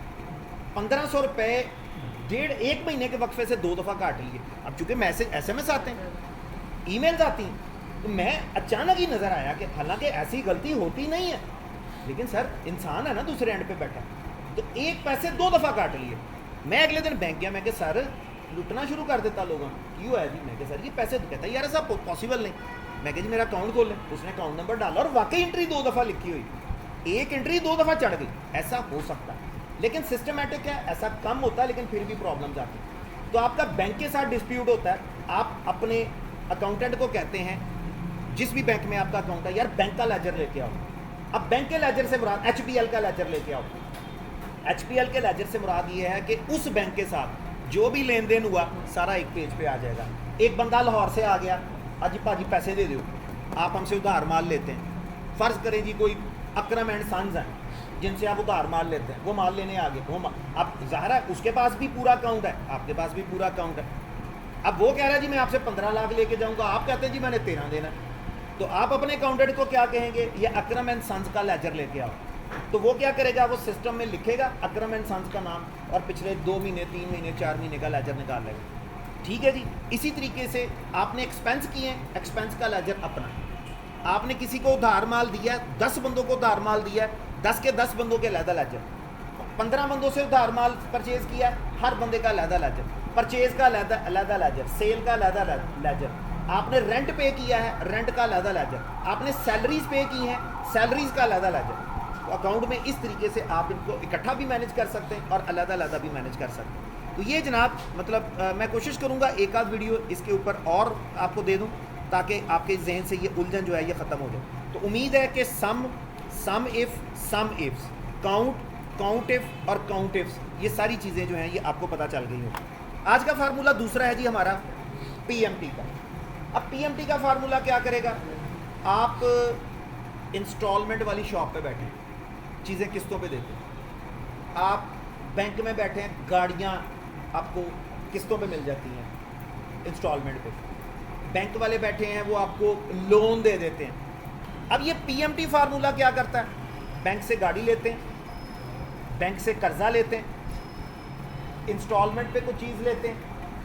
1500 रुपये 1.5 महीने के वक्फे से 2 दफा काट लिए। अब चूंकि मैसेज SMS आते हैं, ईमेल्स आती हैं, तो मैं अचानक ही नजर आया कि हालांकि ऐसी गलती होती नहीं है, लेकिन सर इंसान है ना दूसरे एंड पे बैठा, तो एक पैसे 2 दफा काट लिए। मैं अगले दिन बैंक गया, मैं कि सर लुटना शुरू कर देता लोगों, क्यों है जी? मैं कि सर ये पैसे, तो कहता है यार सब पॉसिबल नहीं। मैं कि जी मेरा अकाउंट खोल लें। उसने अकाउंट नंबर डाला और वाकई एंट्री 2 दफा लिखी हुई, एक एंट्री 2 दफा चढ़ गई। ऐसा हो सकता है, लेकिन सिस्टमैटिक है, ऐसा कम होता है, लेकिन फिर भी प्रॉब्लम्स आती है। तो आपका बैंक के साथ डिस्प्यूट होता है, आप अपने अकाउंटेंट को कहते हैं, जिस भी बैंक में आपका अकाउंट है, यार बैंक का लेजर लेके आओ। अब बैंक के लेजर से मुराद HPL का लेजर लेके आओ। HPL के लेजर से मुराद ये है कि उस बैंक के साथ जो भी लेन देन हुआ सारा एक पेज पे आ जाएगा। एक बंदा लाहौर से आ गया, अजी पाजी पैसे दे दो, आप हमसे उधार माल लेते हैं। फ़र्ज़ करें जी कोई अकरम एंड सन्स हैं जिनसे आप उधार माल लेते हैं, वो माल लेने आ गए, वो अब ज़ाहिर है उसके पास भी पूरा अकाउंट है, आपके पास भी पूरा अकाउंट है। अब वो कह रहा है जी मैं आपसे 15 लाख लेके जाऊँगा, आप कहते हैं जी मैंने 13 देना। तो आप अपने अकाउंटेंट को क्या कहेंगे? ये अकरम एंड सन्स का लेजर लेके आओ। तो वो क्या करेगा? वो सिस्टम में लिखेगा अकरम एंड सन्स का नाम और पिछले 2 महीने 3 महीने 4 महीने का लेजर निकाल लेगा। ठीक है जी। इसी तरीके से आपने एक्सपेंस किए, एक्सपेंस का लेजर अपना। आपने किसी को उधार माल दिया, 10 बंदों को उधार माल दिया, 10 के 10 बंदों के अलग लेजर। 15 बंदों से उधार माल परचेज किया, हर बंदे का अलग लेजर। परचेज का अलग लेजर, सेल का अलग लेजर। आपने रेंट पे किया है, रेंट का अलग लेजर। आपने सैलरीज पे की हैं, सैलरीज का अलग लेजर। तो अकाउंट में इस तरीके से आप इनको इकट्ठा भी मैनेज कर सकते हैं और अलग अलग भी मैनेज कर सकते हैं। तो ये जनाब मतलब मैं कोशिश करूँगा एक आध वीडियो इसके ऊपर और आपको दे दूँ ताकि आपके जहन से ये उलझन जो है ये ख़त्म हो जाए। तो उम्मीद है कि सम इफ्स, काउंट इफ और काउंट इफ्स, ये सारी चीज़ें जो हैं ये आपको पता चल गई हों। आज का फार्मूला दूसरा है जी हमारा PMT का। अब PMT का फार्मूला क्या करेगा? आप इंस्टॉलमेंट वाली शॉप पे बैठे हैं, चीज़ें किस्तों पे देते हैं। आप बैंक में बैठे हैं, गाड़ियाँ आपको किस्तों पे मिल जाती हैं इंस्टॉलमेंट पे। बैंक वाले बैठे हैं, वो आपको लोन दे देते हैं। अब ये PMT फार्मूला क्या करता है? बैंक से गाड़ी लेते हैं, बैंक से कर्जा लेते हैं, इंस्टॉलमेंट पे कोई चीज़ लेते हैं,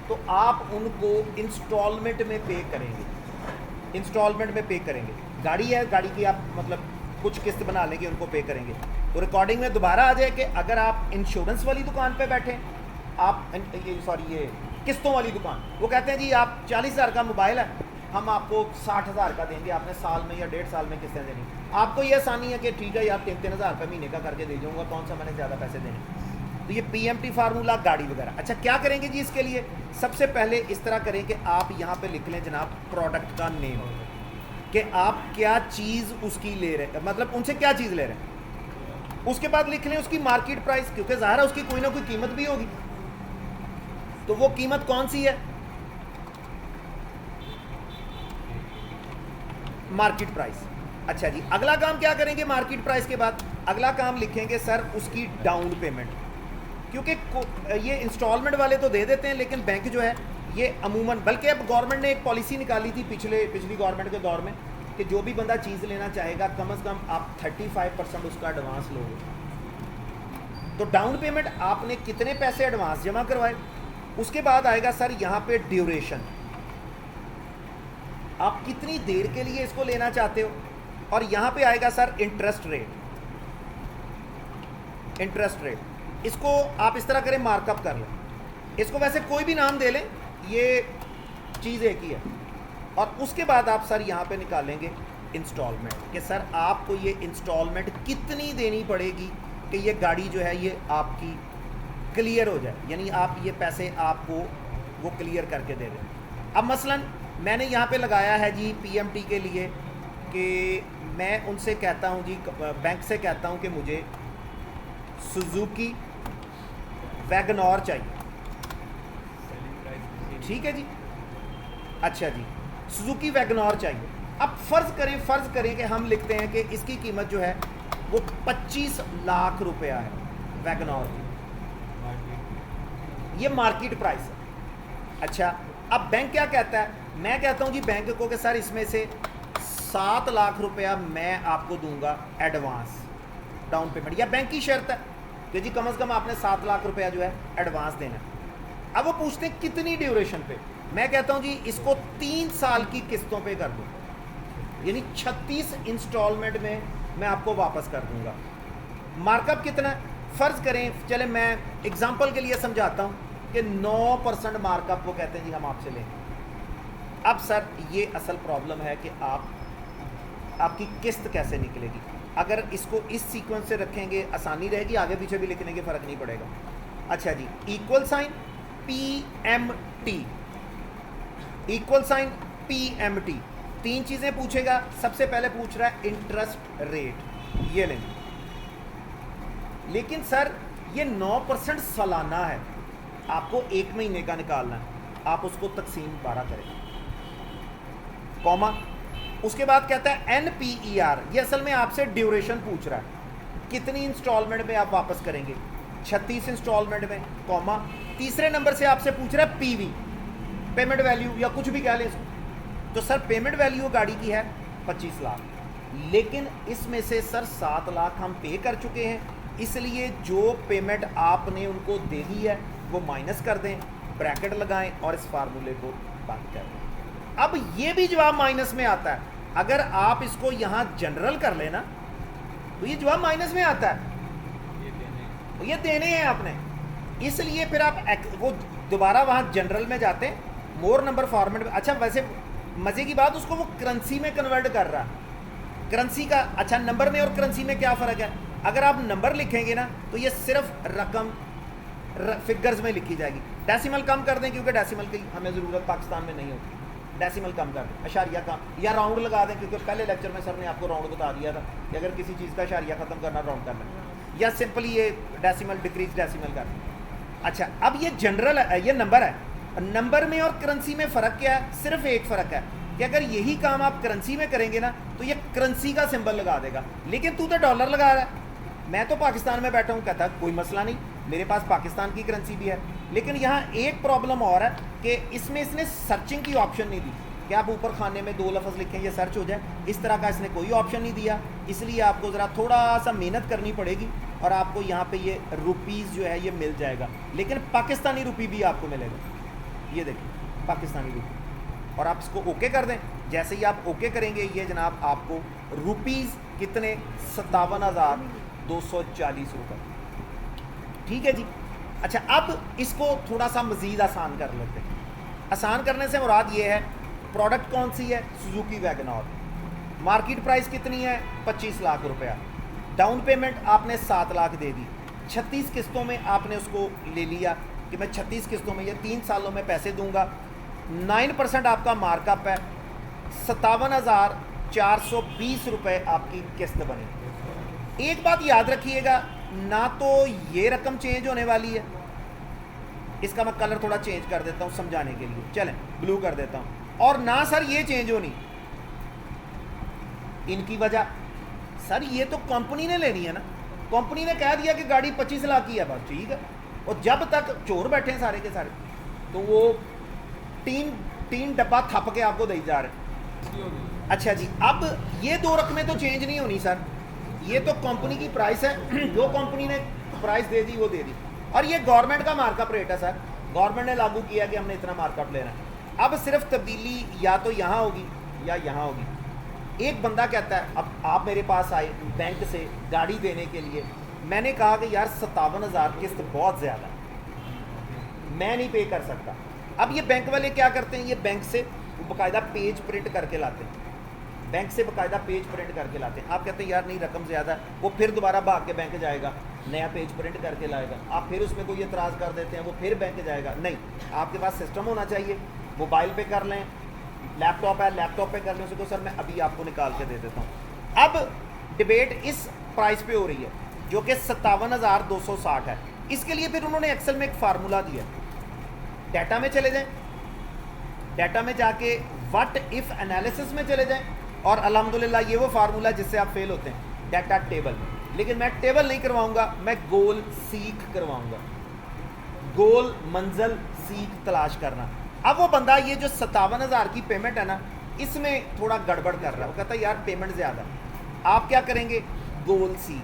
तो आप उनको इंस्टॉलमेंट में पे करेंगे, इंस्टॉलमेंट में पे करेंगे। गाड़ी है, गाड़ी की आप मतलब कुछ किस्त बना लेंगे, उनको पे करेंगे। तो रिकॉर्डिंग में दोबारा आ जाए कि अगर आप इंश्योरेंस वाली दुकान पे बैठे, आप ये किस्तों वाली दुकान, वो कहते हैं जी आप 40,000 का मोबाइल है, हम आपको 60,000 का देंगे, आपने साल में या 1.5 साल में किस्तें देनी। आपको ये आसानी है कि ठीक है यार 3-3 हज़ार रुपये महीने का करके दे जाऊँगा, कौन सा मैंने ज़्यादा पैसे देने। तो ये PMT फार्मूला गाड़ी वगैरह। अच्छा क्या करेंगे जी इसके लिए? सबसे पहले इस तरह करें कि आप यहाँ पे लिख लें जनाब प्रोडक्ट का नेम, कि आप क्या चीज़ उसकी ले रहे हैं, मतलब उनसे क्या चीज़ ले रहे हैं। उसके बाद लिख लें उसकी मार्केट प्राइस, क्योंकि ज़ाहिर है उसकी कोई ना कोई कीमत भी होगी। तो वो कीमत कौन सी है? Market price. अच्छा जी, अगला काम क्या करेंगे? मार्केट प्राइस के बाद अगला काम लिखेंगे सर उसकी डाउन पेमेंट, क्योंकि ये इंस्टॉलमेंट वाले तो दे देते हैं, लेकिन बैंक जो है ये अमूमन, बल्कि अब गवर्नमेंट ने एक पॉलिसी निकाली थी पिछली गवर्नमेंट के दौर में कि जो भी बंदा चीज़ लेना चाहेगा कम से कम आप 35% उसका एडवांस लोगे। तो डाउन पेमेंट आपने कितने पैसे एडवांस जमा करवाए, उसके बाद आएगा सर यहाँ पे ड्यूरेशन, आप कितनी देर के लिए इसको लेना चाहते हो। और यहाँ पे आएगा sir interest rate. Interest rate इसको आप इस तरह करें, मार्कअप कर लें, इसको वैसे कोई भी नाम दे लें, ये चीज़ एक ही है। और उसके बाद आप सर यहाँ पे निकालेंगे इंस्टॉलमेंट, कि सर आपको ये इंस्टॉलमेंट कितनी देनी पड़ेगी कि ये गाड़ी जो है ये आपकी क्लियर हो जाए, यानी आप ये पैसे आपको वो क्लियर करके दे दें। अब मसलन मैंने यहाँ पे लगाया है जी पीएमटी के लिए कि मैं उनसे कहता हूँ जी, बैंक से कहता हूँ कि मुझे सुजुकी वैगनर चाहिए, ठीक है जी, अच्छा जी, सुजुकी वैगनर चाहिए। अब फ़र्ज़ करें कि हम लिखते हैं कि इसकी कीमत जो है वो 25 लाख रुपया है वैगनर की, ये मार्केट प्राइस है। अच्छा, अब बैंक क्या कहता है, मैं कहता हूँ जी बैंक को कि सर इसमें से 7 लाख रुपया मैं आपको दूंगा एडवांस, डाउन पेमेंट, या बैंक की शर्त है कि जी कम से कम आपने 7 लाख रुपया जो है एडवांस देना है। अब वो पूछते हैं कितनी ड्यूरेशन पे, मैं कहता हूँ जी इसको 3 साल की किस्तों पे कर दूँ, यानी 36 इंस्टॉलमेंट में मैं आपको वापस कर दूंगा। मार्कअप कितना है, फ़र्ज़ करें, चले मैं एग्जांपल के लिए समझाता हूँ कि 9% मार्कअप वो कहते हैं जी हम आपसे लेंगे। अब सर ये असल प्रॉब्लम है कि आपकी किस्त कैसे निकलेगी। अगर इसको इस सीक्वेंस से रखेंगे आसानी रहेगी, आगे पीछे भी लिखने के फ़र्क नहीं पड़ेगा। अच्छा जी, equal sign PMT, equal sign PMT, 3 चीज़ें पूछेगा। सबसे पहले पूछ रहा है इंटरेस्ट रेट, ये लेंगे, लेकिन सर ये 9% सालाना है, आपको 1 महीने का निकालना है, आप उसको तकसीम 12 करें, कॉमा, उसके बाद कहता है NPER, ये असल में आपसे ड्यूरेशन पूछ रहा है, कितनी इंस्टॉलमेंट में आप वापस करेंगे, 36 इंस्टॉलमेंट में, कॉमा, तीसरे नंबर से आपसे पूछ रहा है PV, पेमेंट वैल्यू या कुछ भी कह लें इसको। तो सर पेमेंट वैल्यू गाड़ी की है 25 लाख, लेकिन इसमें से सर 7 लाख हम पे कर चुके हैं, इसलिए जो पेमेंट आपने उनको दे दी है वो माइनस कर दें, ब्रैकेट लगाएं और इस फार्मूले को बंद कर दें। अब ये भी जवाब माइनस में आता है, अगर आप इसको यहाँ जनरल कर लेना तो ये जवाब माइनस में आता है, ये देने हैं आपने, इसलिए फिर आप वो दोबारा वहाँ जनरल में जाते हैं, मोर नंबर फॉर्मेट में। अच्छा, वैसे मज़े की बात, उसको वो करेंसी में कन्वर्ट कर रहा है, करेंसी का। अच्छा, नंबर में और करेंसी में क्या फ़र्क है, अगर आप नंबर लिखेंगे ना तो ये सिर्फ रकम फिगर्स में लिखी जाएगी, डेसिमल कम कर दें क्योंकि डेसिमल की हमें ज़रूरत पाकिस्तान में नहीं होती, डेसिमल कम कर दें, अशारिया कम, या राउंड लगा दें, क्योंकि पहले लेक्चर में सर ने आपको राउंड बता दिया था कि अगर किसी चीज़ का अशारिया ख़त्म करना राउंड करना, या सिंपली ये डेसिमल डिक्रीज डेसिमल कर। अच्छा, अब ये जनरल है, ये नंबर है, नंबर में और करेंसी में फ़र्क क्या है, सिर्फ एक फ़र्क है कि अगर यही काम आप करेंसी में करेंगे ना तो ये करेंसी का सिंबल लगा देगा, लेकिन तू तो डॉलर लगा रहा है, मैं तो पाकिस्तान में बैठा हूँ, कहता कोई मसला नहीं, मेरे पास पाकिस्तान की करेंसी भी है। लेकिन यहाँ एक प्रॉब्लम और है कि इसमें इसने सर्चिंग की ऑप्शन नहीं दी कि आप ऊपर खाने में 2 लफ्ज़ लिखें ये सर्च हो जाए, इस तरह का इसने कोई ऑप्शन नहीं दिया, इसलिए आपको ज़रा थोड़ा सा मेहनत करनी पड़ेगी और आपको यहाँ पे ये रुपीज़ जो है ये मिल जाएगा, लेकिन पाकिस्तानी रुपी भी आपको मिलेगा, ये देखिए पाकिस्तानी रुपी, और आप इसको ओके कर दें। जैसे ही आप ओके करेंगे ये जनाब आपको रुपीज़ कितने 57,240 रुपये, ठीक है जी। अच्छा, अब इसको थोड़ा सा मज़ीद आसान कर लेते हैं। आसान करने से मुराद ये है, प्रोडक्ट कौन सी है, सुजुकी वैगनर, मार्केट प्राइस कितनी है 25 लाख रुपया, डाउन पेमेंट आपने 7 लाख दे दी, 36 किस्तों में आपने उसको ले लिया कि मैं 36 किस्तों में ये 3 सालों में पैसे दूंगा, 9% आपका मार्कअप है, 57,420 रुपये आपकी किस्त बनी। एक बात याद रखिएगा, ना तो ये रकम चेंज होने वाली है, इसका मैं कलर थोड़ा चेंज कर देता हूँ समझाने के लिए, चलें ब्लू कर देता हूँ, और ना सर ये चेंज होनी, इनकी वजह सर ये तो कंपनी ने लेनी है ना, कंपनी ने कह दिया कि गाड़ी 25 लाख की है, बस ठीक है, और जब तक चोर बैठे हैं सारे के सारे तो वो तीन डब्बा थप के आपको दे जा रहे। अच्छा जी, अब ये 2 रकमें तो चेंज नहीं होनी सर, ये तो कंपनी की प्राइस है, जो कंपनी ने प्राइस दे दी वो दे दी, और ये गवर्नमेंट का मार्कअप रेट है सर, गवर्नमेंट ने लागू किया कि हमने इतना मार्कअप लेना है। अब सिर्फ तब्दीली या तो यहाँ होगी या यहाँ होगी, एक बंदा कहता है, अब आप मेरे पास आए बैंक से गाड़ी देने के लिए, मैंने कहा कि यार 57,000 किस्त बहुत ज़्यादा है, मैं नहीं पे कर सकता। अब ये बैंक वाले क्या करते हैं, ये बैंक से बाकायदा पेज प्रिंट करके लाते हैं, बैंक से बाकायदा पेज प्रिंट करके लाते हैं। आप कहते हैं यार नहीं रकम ज़्यादा, वो फिर दोबारा भाग के बैंक जाएगा, नया पेज प्रिंट करके लाएगा, आप फिर उसमें कोई एतराज़ कर देते हैं, वो फिर बैंक जाएगा। नहीं, आपके पास सिस्टम होना चाहिए, मोबाइल पे कर लें, लैपटॉप है लैपटॉप पे कर लें उसको। सर मैं अभी आपको निकाल के दे देता हूँ। अब डिबेट इस प्राइस पे हो रही है जो कि 57,260 है। इसके लिए फिर उन्होंने एक्सेल में एक फार्मूला दिया, डाटा में चले जाएं, डाटा में जाके व्हाट इफ एनालिसिस में चले जाएं, और अल्हम्दुलिल्लाह ये वो फार्मूला जिससे आप फेल होते हैं, डाटा टेबल। लेकिन मैं टेबल नहीं करवाऊंगा, मैं गोल सीख करवाऊंगा, गोल मंजिल सीख तलाश करना। अब वो बंदा ये जो 57,000 की पेमेंट है ना, इसमें थोड़ा गड़बड़ कर रहा है, वो कहता है यार पेमेंट ज़्यादा। आप क्या करेंगे, गोल सीख,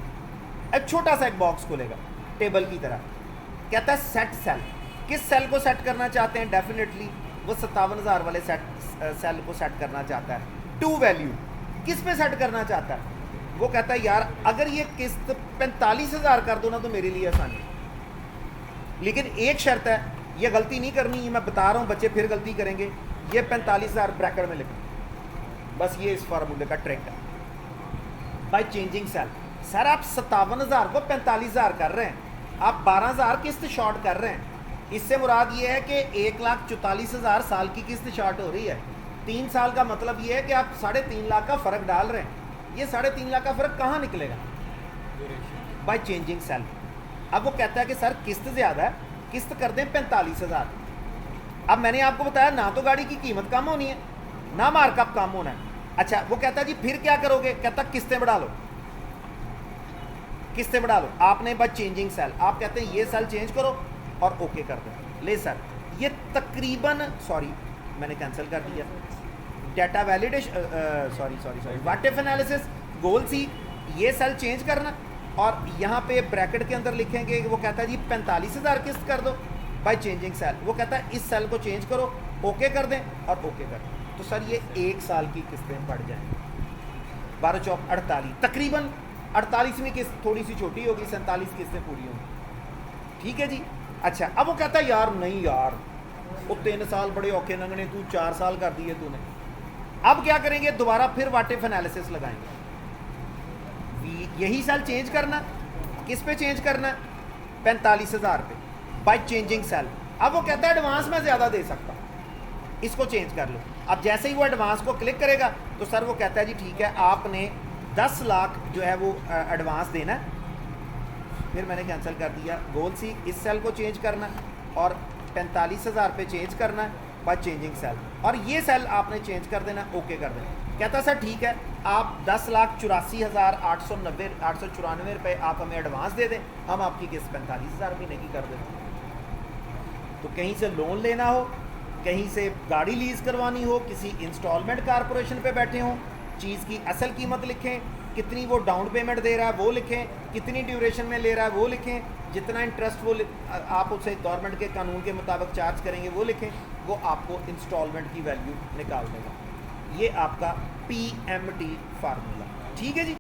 एक छोटा सा एक बॉक्स खोलेगा टेबल की तरह, कहता है सेट सेल। किस सेल को सेट करना चाहते हैं, डेफिनेटली वो 57,000 वाले सेल को सेट करना चाहता है। टू वैल्यू किस पे सेट करना चाहता है, वो कहता है यार अगर ये किस्त 45,000 कर दो ना तो मेरे लिए आसानी, लेकिन एक शर्त है, ये गलती नहीं करनी है, मैं बता रहा हूँ बच्चे फिर गलती करेंगे, ये 45,000 ब्रैकेट में लिखो, बस ये इस फार्मूले का ट्रिक है। बाय चेंजिंग सेल, सर आप 57,000 को 45,000 कर रहे हैं, आप 12,000 किस्त शॉर्ट कर रहे हैं, इससे मुराद ये है कि 1,44,000 साल की किस्त शॉर्ट हो रही है। 3 साल का मतलब ये है कि आप 3.5 लाख का फ़र्क डाल रहे हैं। ये 3.5 लाख का फ़र्क कहाँ निकलेगा, बाय चेंजिंग सेल। अब वो कहता है कि सर किस्त ज़्यादा है, किस्त कर दें 45,000। अब मैंने आपको बताया ना तो गाड़ी की कीमत कम होनी है, ना मार्कअप कम होना है। अच्छा, वो कहता है जी फिर क्या करोगे, कहता किस्तें बढ़ा लो, किस्तें बढ़ा लो। आपने बस चेंजिंग सेल, आप कहते हैं ये सेल चेंज करो और ओके कर दो। ले सर ये तकरीबन, सॉरी मैंने कैंसिल कर दिया, data validation, sorry what if analysis, goal seek, ये सेल चेंज करना और यहाँ पे ब्रैकेट के अंदर लिखेंगे, वो कहता है जी 45,000 किस्त कर दो बाय चेंजिंग सेल। वो कहता है इस सेल को चेंज करो, ओके कर दें और ओके कर दें। तो सर ये 1 साल की किस्तें बढ़ जाएंगी, 12 चौक 48, तकरीबन 48वीं किस्त थोड़ी सी छोटी होगी, 47 किस्तें पूरी होंगी। ठीक है जी। अच्छा, अब वो कहता है यार नहीं यार वो 3 साल बड़े औखे लंघने, तू 4 साल कर दिए तूने। अब क्या करेंगे, दोबारा फिर व्हाट इफ एनालिसिस लगाएंगे, यही सेल चेंज करना, किस पे चेंज करना, 45,000 पे बाय चेंजिंग सेल। अब वो कहता है एडवांस में ज़्यादा दे सकता, इसको चेंज कर लो। अब जैसे ही वो एडवांस को क्लिक करेगा तो सर वो कहता है जी ठीक है आपने 10 लाख जो है वो एडवांस देना है। फिर मैंने कैंसिल कर दिया, गोल सी, इस सेल को चेंज करना और 45,000 पे चेंज करना है बाय चेंजिंग सेल, और ये सेल आपने चेंज कर देना, ओके कर देना। कहता सर ठीक है आप 10,84,894 रुपये आप हमें एडवांस दे दें, हम आपकी किस्त 45,000 महीने की कर देते। तो कहीं से लोन लेना हो, कहीं से गाड़ी लीज़ करवानी हो, किसी इंस्टॉलमेंट कारपोरेशन पे बैठे हों, चीज़ की असल कीमत लिखें, कितनी वो डाउन पेमेंट दे रहा है वो लिखें, कितनी ड्यूरेशन में ले रहा है वो लिखें, जितना इंटरेस्ट वो आप उसे गवर्नमेंट के कानून के मुताबिक चार्ज करेंगे वो लिखें, वो आपको इंस्टॉलमेंट की वैल्यू निकाल देगा। ये आपका PMT फार्मूला, ठीक है जी।